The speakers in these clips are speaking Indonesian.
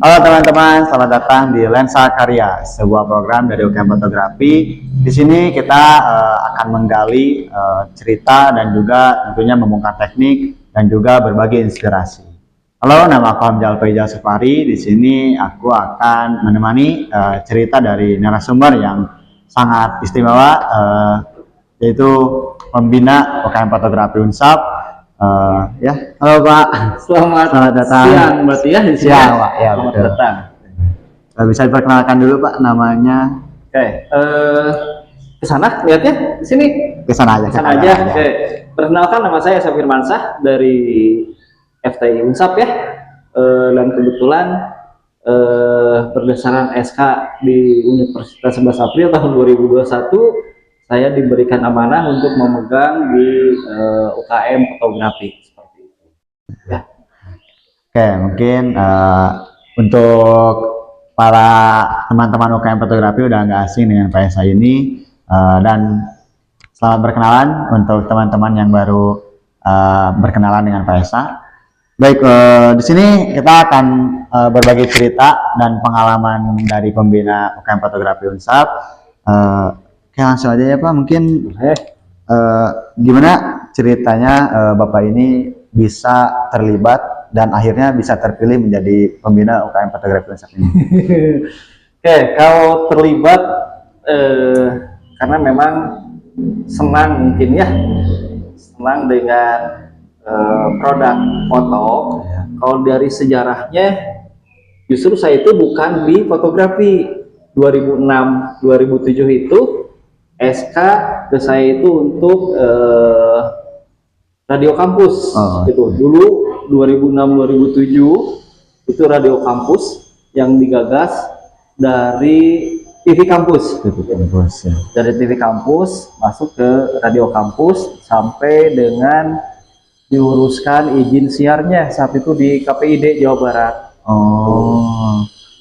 Halo teman-teman, selamat datang di Lensa Karya, sebuah program dari UKM Fotografi. Di sini kita akan menggali cerita dan juga tentunya membongkar teknik dan juga berbagi inspirasi. Halo, nama aku Hamzal Faizal Safari. Di sini aku akan menemani cerita dari narasumber yang sangat istimewa, yaitu pembina UKM Fotografi Unsap. Halo Pak. Selamat datang. Siang berarti ya di sini. Siang, Pak. Ya, Selamat betul. datang. Bisa diperkenalkan dulu Pak namanya? Oke, ke sana lihatnya di sini. Kesana aja. Kesana aja. Oke. Perkenalkan, nama saya Safir Mansah dari FTI Unsap ya. Dan kebetulan berdasarkan SK di Universitas 11 April tahun 2021 saya diberikan amanah untuk memegang di UKM fotografi seperti itu. Ya. Oke, mungkin untuk para teman-teman UKM fotografi udah nggak asing dengan PSA ini, dan selamat berkenalan untuk teman-teman yang baru berkenalan dengan PSA. Baik, di sini kita akan berbagi cerita dan pengalaman dari pembina UKM fotografi Unsap. Oke, langsung aja ya Pak, mungkin gimana ceritanya Bapak ini bisa terlibat dan akhirnya bisa terpilih menjadi pembina UKM fotografi Unsap ini? Oke, kalau terlibat karena memang senang mungkin ya, senang dengan produk foto. Kalau dari sejarahnya, justru saya itu bukan di fotografi. 2006-2007 itu SK ke saya itu untuk radio kampus. Gitu. Dulu 2006-2007 itu radio kampus yang digagas dari TV kampus. Ya. Dari TV kampus masuk ke radio kampus sampai dengan diuruskan izin siarnya saat itu di KPID Jawa Barat.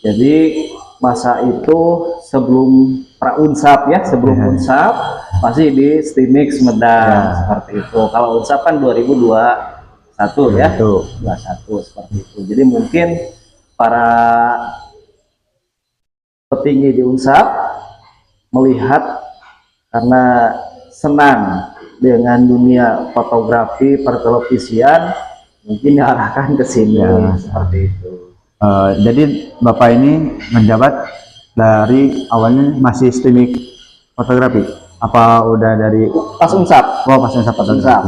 Jadi masa itu sebelum Unsap ya, sebelum Unsap masih di Stimix Medang seperti itu. Kalau Unsap kan 2021 ya, 21 seperti itu. Jadi mungkin para petinggi di Unsap melihat karena senang dengan dunia fotografi pertelevisian, mungkin diarahkan ke sini seperti itu. Jadi Bapak ini menjabat dari awalnya masih Stimix fotografi? Apa udah dari pas Unsap? Oh, pas Unsap fotografi.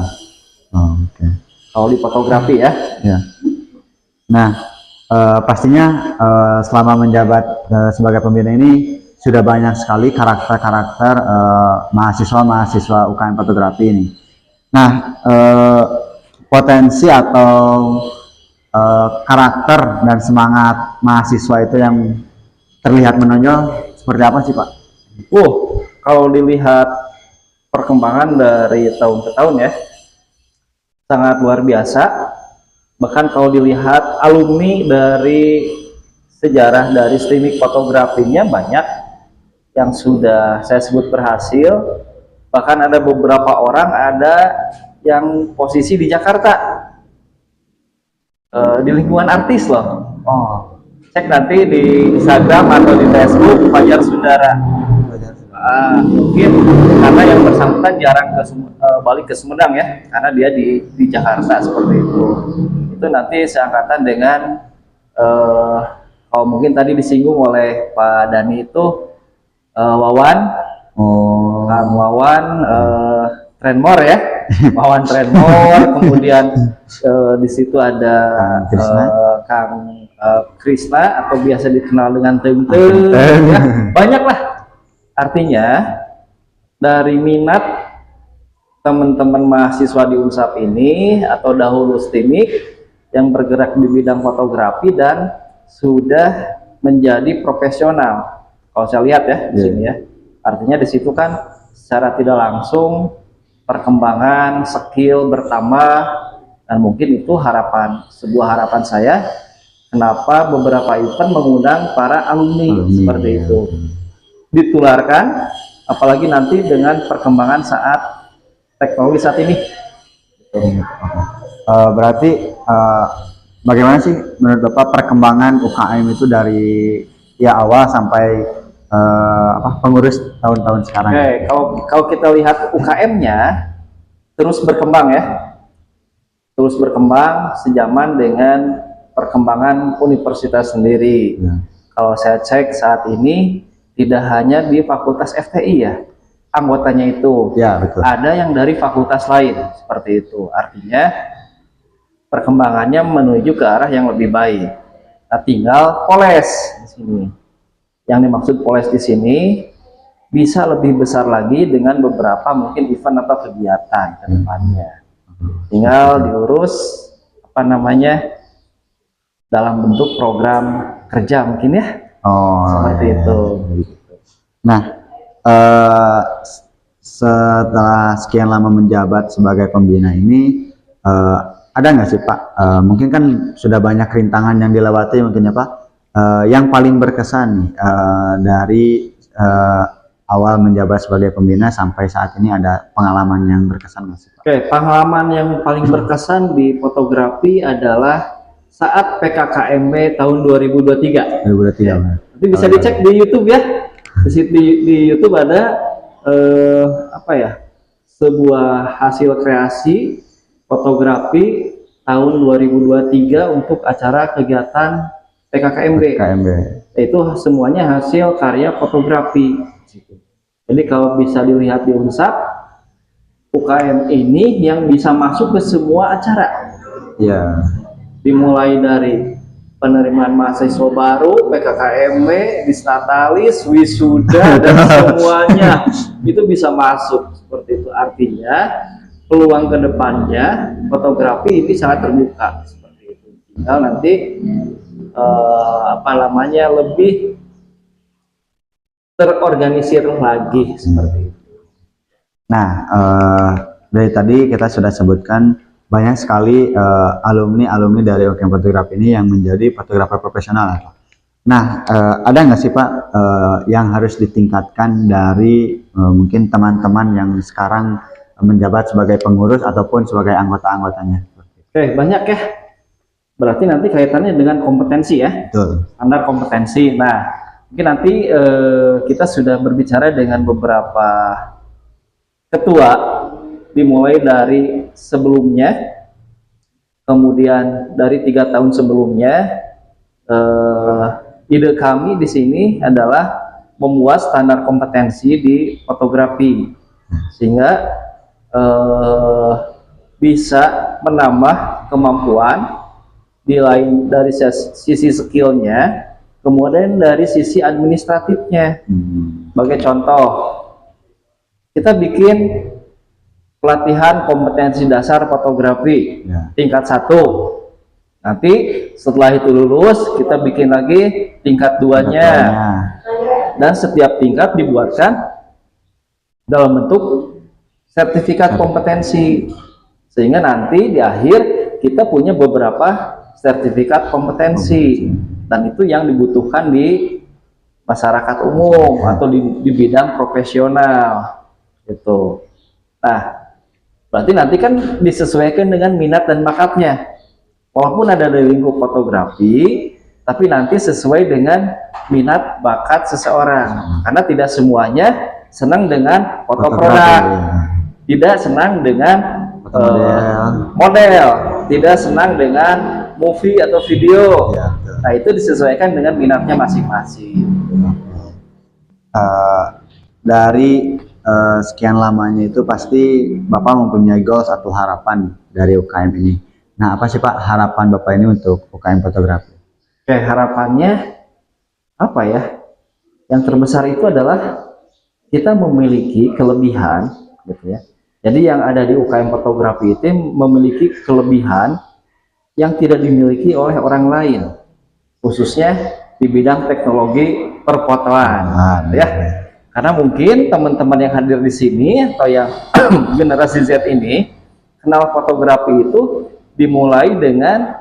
Oke. Kalau di fotografi ya. Ya. Nah, pastinya selama menjabat sebagai pembina ini sudah banyak sekali karakter-karakter mahasiswa-mahasiswa UKM fotografi ini. Nah, potensi atau karakter dan semangat mahasiswa itu yang terlihat menonjol seperti apa sih Pak? Kalau dilihat perkembangan dari tahun ke tahun ya, sangat luar biasa. Bahkan kalau dilihat alumni dari sejarah dari Stimix fotografinya banyak yang sudah saya sebut berhasil. Bahkan ada beberapa orang ada yang posisi di Jakarta, di lingkungan artis loh. Cek nanti di Instagram atau di Facebook Fajar Sundara. Mungkin karena yang bersangkutan jarang balik ke Sumedang ya, karena dia di Jakarta seperti itu. Itu nanti seangkatan dengan kalau mungkin tadi disinggung oleh Pak Dani itu Wawan, Kang Wawan Trenmor ya. Wawan Trenmor, kemudian di situ ada Kang Krisna atau biasa dikenal dengan Temtem, ya, banyak lah. Artinya dari minat teman-teman mahasiswa di Unsap ini atau dahulu Stimix yang bergerak di bidang fotografi dan sudah menjadi profesional. Kalau saya lihat ya di sini ya, artinya di situ kan secara tidak langsung perkembangan skill bertambah, dan mungkin itu sebuah harapan saya kenapa beberapa event mengundang para alumni seperti itu ditularkan, apalagi nanti dengan perkembangan saat teknologi saat ini. Berarti bagaimana sih menurut Bapak perkembangan UKM itu dari ya awal sampai pengurus tahun-tahun sekarang? Oke, kalau kita lihat UKM-nya terus berkembang ya, terus berkembang sejaman dengan perkembangan universitas sendiri. Ya. Kalau saya cek saat ini tidak hanya di Fakultas FTI ya, anggotanya itu Ya, betul. ada yang dari fakultas lain seperti itu. Artinya perkembangannya menuju ke arah yang lebih baik. Nah, tinggal poles di sini. Yang dimaksud poles di sini bisa lebih besar lagi dengan beberapa mungkin event atau kegiatan ke depannya. Tinggal diurus apa namanya dalam bentuk program kerja mungkin ya. Oh, Seperti ya. itu. Nah, setelah sekian lama menjabat sebagai pembina ini, ada nggak sih Pak? Mungkin kan sudah banyak rintangan yang dilewati mungkin ya Pak. Yang paling berkesan nih dari awal menjabat sebagai pembina sampai saat ini, ada pengalaman yang berkesan nggak sih Pak? Oke, pengalaman yang paling berkesan di fotografi adalah saat PKKMB tahun 2023. 2023. Nanti bisa dicek di YouTube ya. Di YouTube ada apa ya? Sebuah hasil kreasi fotografi tahun 2023 untuk acara kegiatan PKKMB. KMB. Itu semuanya hasil karya fotografi. Jadi kalau bisa dilihat di UNSAP, UKM ini yang bisa masuk ke semua acara. Ya. Dimulai dari penerimaan mahasiswa baru, PKKMB, Disnatalis, wisuda, dan semuanya itu bisa masuk seperti itu. Artinya peluang kedepannya fotografi ini sangat terbuka seperti itu. Tinggal nanti lebih terorganisir lagi seperti itu. Nah, dari tadi kita sudah sebutkan banyak sekali alumni dari UKM Fotografi ini yang menjadi fotografer profesional. Nah, ada nggak sih Pak yang harus ditingkatkan dari mungkin teman-teman yang sekarang menjabat sebagai pengurus ataupun sebagai anggota-anggotanya? Oke, banyak ya. Berarti nanti kaitannya dengan kompetensi ya. Betul. Standar kompetensi. Nah, mungkin nanti kita sudah berbicara dengan beberapa ketua, dimulai dari sebelumnya, kemudian dari 3 tahun sebelumnya. Ide kami di sini adalah membuat standar kompetensi di fotografi sehingga bisa menambah kemampuan dari sisi skillnya, kemudian dari sisi administratifnya. Sebagai contoh, kita bikin pelatihan kompetensi dasar fotografi tingkat 1. Nanti setelah itu lulus, kita bikin lagi tingkat 2-nya. Dan setiap tingkat dibuatkan dalam bentuk sertifikat kompetensi. Sehingga nanti di akhir kita punya beberapa sertifikat kompetensi. Dan itu yang dibutuhkan di masyarakat umum atau di bidang profesional. Gitu. Nah, berarti nanti kan disesuaikan dengan minat dan bakatnya. Walaupun ada di lingkup fotografi, tapi nanti sesuai dengan minat bakat seseorang. Karena tidak semuanya senang dengan foto produk, tidak senang dengan model, tidak senang dengan movie atau video. Nah, itu disesuaikan dengan minatnya masing-masing. Dari sekian lamanya itu pasti Bapak mempunyai goals atau harapan dari UKM ini. Nah, apa sih Pak harapan Bapak ini untuk UKM fotografi? Oke, harapannya apa ya? Yang terbesar itu adalah kita memiliki kelebihan, gitu ya. Jadi yang ada di UKM fotografi itu memiliki kelebihan yang tidak dimiliki oleh orang lain, khususnya di bidang teknologi perfotoan, ya. Karena mungkin teman-teman yang hadir di sini atau yang generasi Z ini kenal fotografi itu dimulai dengan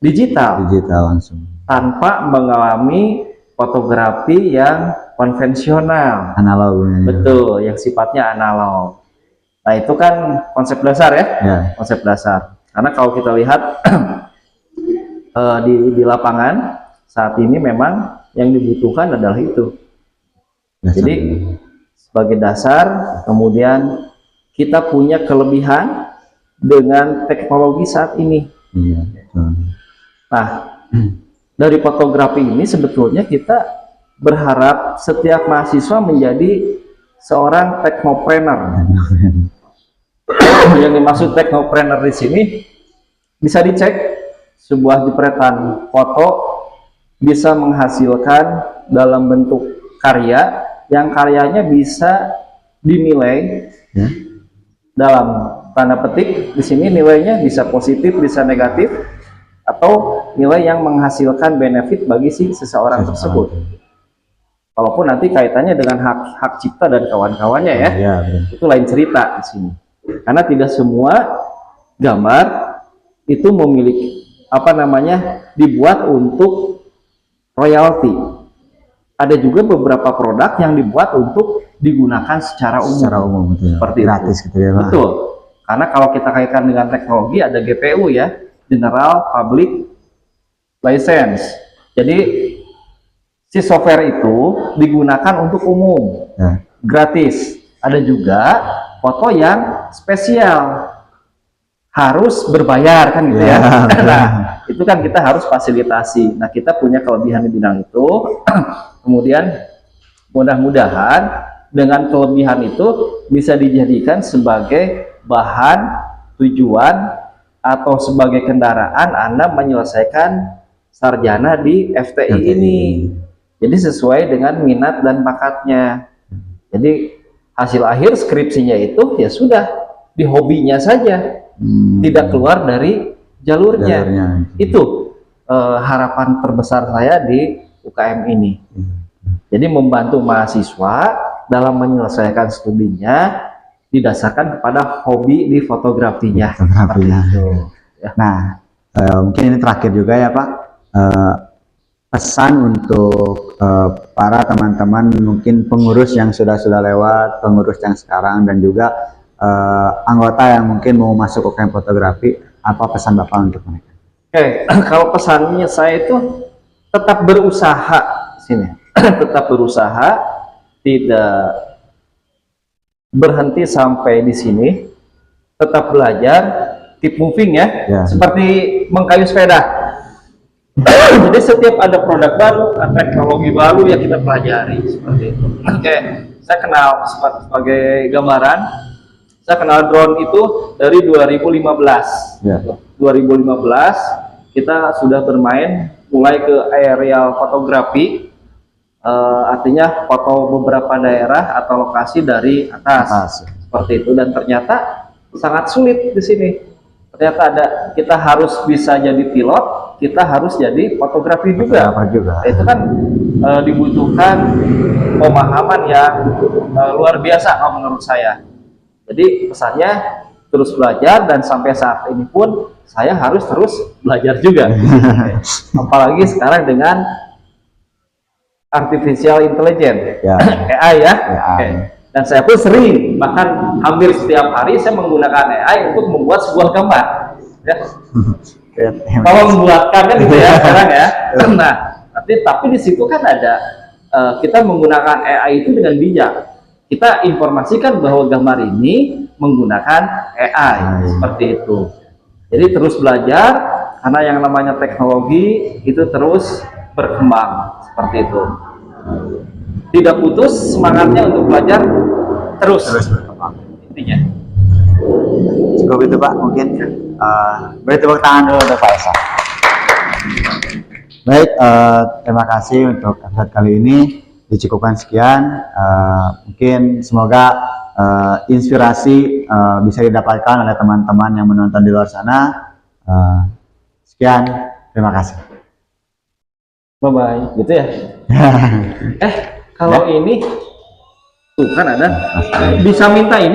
digital langsung, tanpa mengalami fotografi yang konvensional, analog. Betul, yang sifatnya analog. Nah, itu kan konsep dasar ya. Konsep dasar. Karena kalau kita lihat di lapangan saat ini memang yang dibutuhkan adalah itu. Jadi sebagai dasar, kemudian kita punya kelebihan dengan teknologi saat ini. Iya. Nah, dari fotografi ini sebetulnya kita berharap setiap mahasiswa menjadi seorang teknopreneur. Yang dimaksud teknopreneur di sini bisa dicek, sebuah jepretan foto bisa menghasilkan dalam bentuk karya yang karyanya bisa dinilai dalam tanda petik di sini, nilainya bisa positif, bisa negatif, atau nilai yang menghasilkan benefit bagi seseorang tersebut. Walaupun nanti kaitannya dengan hak cipta dan kawan-kawannya ya, itu lain cerita di sini. Karena tidak semua gambar itu memiliki dibuat untuk royalti. Ada juga beberapa produk yang dibuat untuk digunakan secara umum. Secara umum betul. Seperti gratis itu. gitu ya, Pak. Betul. Karena kalau kita kaitkan dengan teknologi ada GPU ya, General Public License. Jadi si software itu digunakan untuk umum, gratis. Ada juga foto yang spesial, harus berbayar kan gitu ya. Nah, itu kan kita harus fasilitasi. Nah, kita punya kelebihan di bidang itu. Kemudian mudah-mudahan dengan kelebihan itu bisa dijadikan sebagai bahan tujuan atau sebagai kendaraan Anda menyelesaikan sarjana di FTI ini. Jadi sesuai dengan minat dan bakatnya. Jadi hasil akhir skripsinya itu ya sudah di hobinya saja, tidak keluar dari jalurnya. Itu harapan terbesar saya di UKM ini. Jadi membantu mahasiswa dalam menyelesaikan studinya didasarkan kepada hobi di fotografinya. Nah, mungkin ini terakhir juga ya Pak, pesan untuk para teman-teman mungkin pengurus yang sudah lewat, pengurus yang sekarang, dan juga anggota yang mungkin mau masuk UKM fotografi, apa pesan Bapak untuk mereka? Oke, kalau pesannya saya itu tetap berusaha sini, tetap berusaha, tidak berhenti sampai di sini, tetap belajar, keep moving ya, seperti mengkayu sepeda. Jadi setiap ada produk baru, teknologi baru ya kita pelajari seperti itu. Oke, saya kenal sebagai gambaran, saya kenal drone itu dari 2015. 2015 kita sudah bermain mulai ke aerial fotografi. Artinya foto beberapa daerah atau lokasi dari atas seperti itu, dan ternyata sangat sulit di sini. Ternyata kita harus bisa jadi pilot, kita harus jadi fotografi juga. Itu kan dibutuhkan pemahaman yang luar biasa kalau menurut saya. Jadi pesannya terus belajar, dan sampai saat ini pun saya harus terus belajar juga. Apalagi sekarang dengan artificial intelligence, AI ya. Dan saya pun sering, bahkan hampir setiap hari saya menggunakan AI untuk membuat sebuah gambar. Ya. Kalau membuatkan kan gitu ya sekarang ya. Nah, tapi di situ kan ada kita menggunakan AI itu dengan bijak. Kita informasikan bahwa gambar ini menggunakan AI seperti itu. Jadi terus belajar, karena yang namanya teknologi itu terus berkembang seperti itu. Tidak putus semangatnya untuk belajar, terus berkembang intinya. Cukup itu Pak, mungkin beri tepuk tangan dulu untuk Pak Esa. Baik, terima kasih untuk episode kali ini, dicukupkan sekian. Mungkin semoga inspirasi bisa didapatkan oleh teman-teman yang menonton di luar sana. Sekian, terima kasih. Bye-bye, gitu ya. Kalau ini tuh kan ada bisa minta ini.